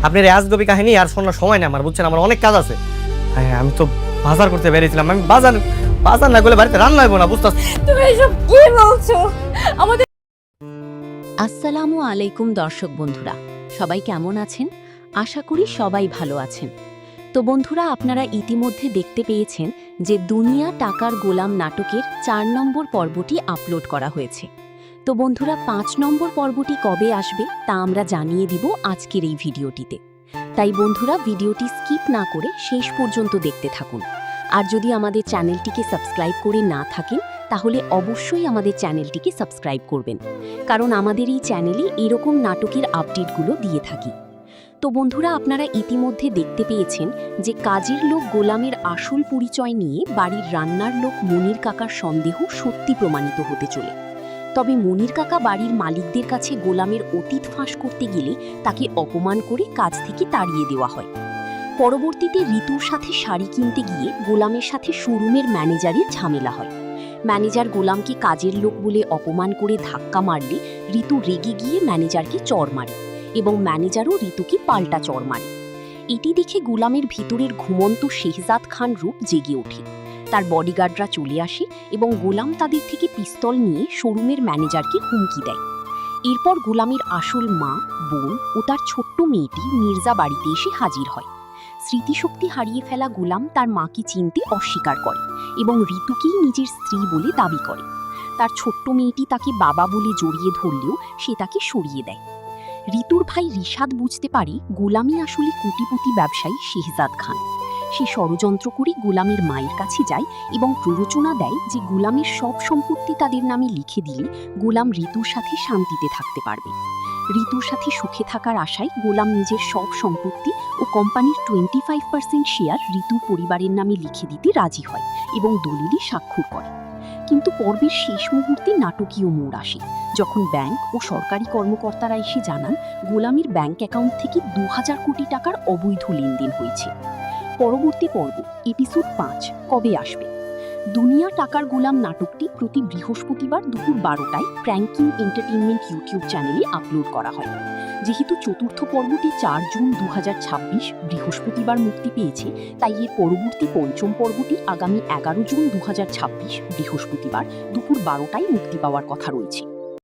আপনার এই আজগবি কাহিনী আর শোনার সময় নেই আমার, বুঝছেন? আমার অনেক কাজ আছে। হ্যাঁ, আমি তো বাজার করতে বেরিয়েছিলাম। আমি বাজার বাজার না করলে বাড়িতে রান্না হইব না, বুঝতে? তুমি এসব কি বলছো? আমাদের আসসালামু আলাইকুম দর্শক বন্ধুরা, সবাই কেমন আছেন? আশা করি সবাই ভালো আছেন। তো বন্ধুরা, আপনারা ইতিমধ্যে দেখতে পেয়েছেন যে দুনিয়া টাকার গোলাম নাটকের ৪ নম্বর পর্বটি আপলোড করা হয়েছে। তো বন্ধুরা, ৫ নম্বর পর্বটি কবে আসবে তা আমরা জানিয়ে দিব আজকের এই ভিডিওটিতে। তাই বন্ধুরা, ভিডিওটি স্কিপ না করে শেষ পর্যন্ত দেখতে থাকুন। আর যদি আমাদের চ্যানেলটিকে সাবস্ক্রাইব করে না থাকেন তাহলে অবশ্যই আমাদের চ্যানেলটিকে সাবস্ক্রাইব করবেন, কারণ আমাদের এই চ্যানেলে এরকম নাটকের আপডেটগুলো দিয়ে থাকি। তো বন্ধুরা, আপনারা ইতিমধ্যে দেখতে পেয়েছেন যে কাজের লোক গোলামের আসল পরিচয় নিয়ে বাড়ির রান্নার লোক মনির কাকার সন্দেহ সত্যি প্রমাণিত হতে চলে। তবে মনির কাকা বাড়ির মালিকদের কাছে গোলামের অতীত ফাঁস করতে গেলে তাকে অপমান করে কাজ থেকে তাড়িয়ে দেওয়া হয়। পরবর্তীতে ঋতুর সাথে শাড়ি কিনতে গিয়ে গোলামের সাথে শোরুমের ম্যানেজারের ঝামেলা হয়। ম্যানেজার গোলামকে কাজের লোক বলে অপমান করে ধাক্কা মারলে ঋতু রেগে গিয়ে ম্যানেজারকে চড় মারে এবং ম্যানেজারও ঋতুকে পাল্টা চড় মারে। এটি দেখে গোলামের ভিতরের ঘুমন্ত শেহজাদ খান রূপ জেগে ওঠে। তার বডিগার্ডরা চলে আসে এবং গোলাম তাদের থেকে পিস্তল নিয়ে শোরুমের ম্যানেজারকে হুমকি দেয়। এরপর গোলামের আসল মা, বোন ও তার ছোট্ট মেয়েটি মির্জা বাড়িতে এসে হাজির হয়। স্মৃতিশক্তি হারিয়ে ফেলা গোলাম তার মাকে চিনতে অস্বীকার করে এবং ঋতুকেই নিজের স্ত্রী বলে দাবি করে। তার ছোট্ট মেয়েটি তাকে বাবা বলে জড়িয়ে ধরলেও সে তাকে সরিয়ে দেয়। ঋতুর ভাই রিশাদ বুঝতে পারে গোলামই আসলে কোটিপতি ব্যবসায়ী শেহজাদ খান। সে ষড়যন্ত্র করে গোলামের মায়ের কাছে যায় এবং প্ররোচনা দেয় যে গোলামের সব সম্পত্তি তাদের নামে লিখে দিলে গোলাম ঋতুর সাথে শান্তিতে থাকতে পারবে। ঋতুর সাথে সুখে থাকার আশায় গোলাম নিজের সব সম্পত্তি ও কোম্পানির 25% শেয়ার ঋতুর পরিবারের নামে লিখে দিতে রাজি হয় এবং দলিলে স্বাক্ষর করে। কিন্তু পর্বের শেষ মুহূর্তে নাটকীয় মোড় আসে, যখন ব্যাংক ও সরকারি কর্মকর্তারা এসে জানান গোলামের ব্যাংক অ্যাকাউন্ট থেকে ২০০০ কোটি টাকার অবৈধ লেনদেন হয়েছে। পরবর্তী পর্ব এপিসোড ৫ কবে আসবে? দুনিয়া টাকার গোলাম নাটকটি প্রতি বৃহস্পতিবার দুপুর ১২টায় প্র্যাঙ্কিং এন্টারটেইনমেন্ট ইউটিউব চ্যানেলে আপলোড করা হয়। যেহেতু চতুর্থ পর্বটি ৪ জুন ২০২৬ বৃহস্পতিবার মুক্তি পেয়েছে, তাই এর পরবর্তী পঞ্চম পর্বটি আগামী ১১ জুন ২০২৬ বৃহস্পতিবার দুপুর ১২টায় মুক্তি পাওয়ার কথা রয়েছে।